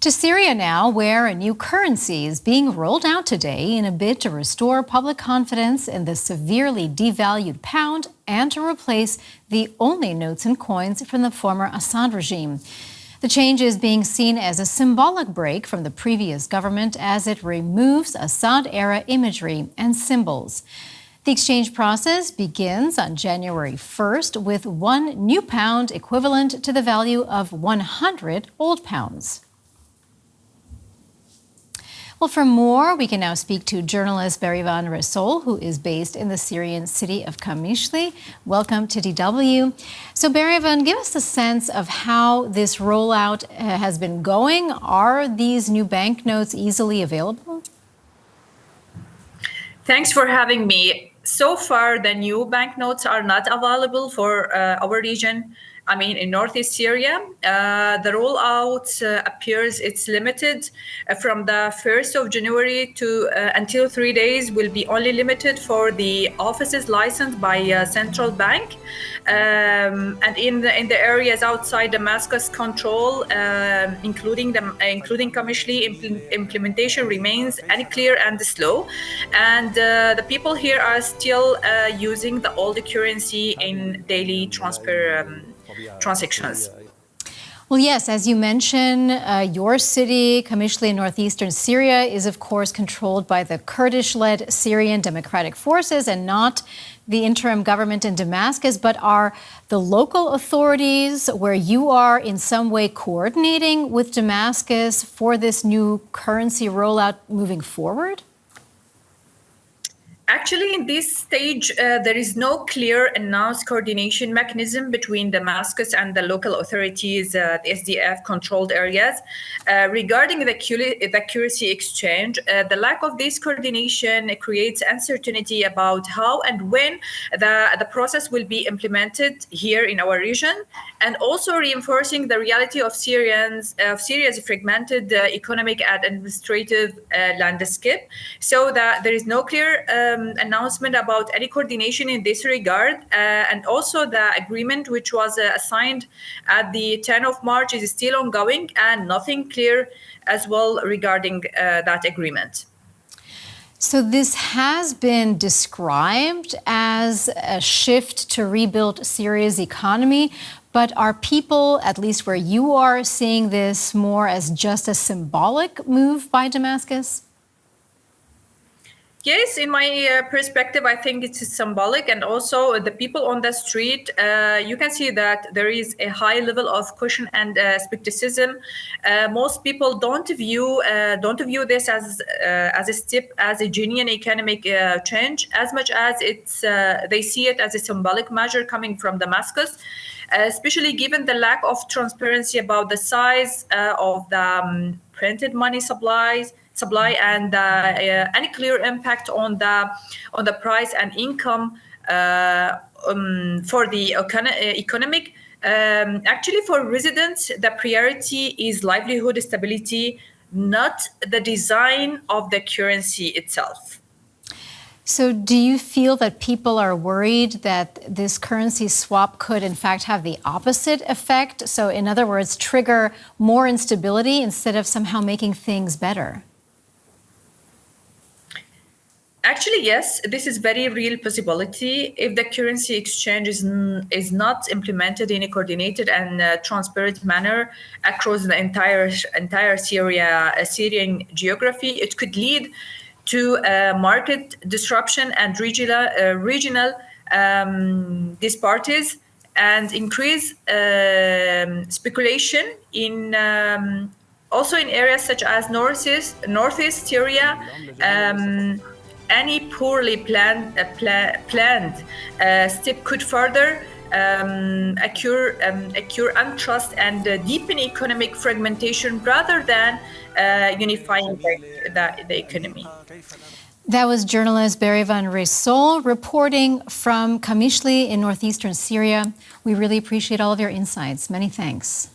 To Syria now, where a new currency is being rolled out today in a bid to restore public confidence in the severely devalued pound and to replace the only notes and coins from the former Assad regime. The change is being seen as a symbolic break from the previous government as it removes Assad-era imagery and symbols. The exchange process begins on January 1st with one new pound equivalent to the value of 100 old pounds. Well, for more, we can now speak to journalist Berivan Resol, who is based in the Syrian city of Qamishli. Welcome to DW. So, Berivan, give us a sense of how this rollout has been going. Are these new banknotes easily available? Thanks for having me. So far, the new banknotes are not available for our region. I mean, in northeast Syria, the rollout appears it's limited from the 1st of January to until 3 days will be only limited for the offices licensed by central bank. And in the areas outside Damascus control, including Qamishli, implementation remains unclear and slow. And the people here are still using the old currency in daily transactions. Well, yes, as you mentioned, your city, Qamishli in northeastern Syria, is of course controlled by the Kurdish-led Syrian Democratic Forces and not the interim government in Damascus. But are the local authorities where you are in some way coordinating with Damascus for this new currency rollout moving forward? Actually, in this stage, there is no clear announced coordination mechanism between Damascus and the local authorities, the SDF-controlled areas. Regarding the currency exchange, the lack of this coordination creates uncertainty about how and when the process will be implemented here in our region, and also reinforcing the reality of Syria's fragmented economic and administrative landscape, so that there is no clear announcement about any coordination in this regard, and also the agreement which was signed at the 10th of March is still ongoing and nothing clear as well regarding that agreement. So this has been described as a shift to rebuild Syria's economy, but are people, at least where you are, seeing this more as just a symbolic move by Damascus? Yes, in my perspective, I think it's symbolic, and also the people on the street, you can see that there is a high level of caution and skepticism. Most people don't view this as a step, as a genuine economic change, as much as they see it as a symbolic measure coming from Damascus, especially given the lack of transparency about the size of the printed money supply and any clear impact on the price and income for the economic. Actually, for residents, the priority is livelihood stability, not the design of the currency itself. So do you feel that people are worried that this currency swap could in fact have the opposite effect? So in other words, trigger more instability instead of somehow making things better? Actually, yes, this is very real possibility. If the currency exchange is not implemented in a coordinated and transparent manner across the entire Syrian geography, it could lead to market disruption and regional disparities, and increase speculation in also in areas such as northeast Syria. Any poorly planned step could further occur untrust and deepen economic fragmentation rather than unifying the economy. That was journalist Berivan Resol reporting from Qamishli in northeastern Syria. We really appreciate all of your insights. Many thanks.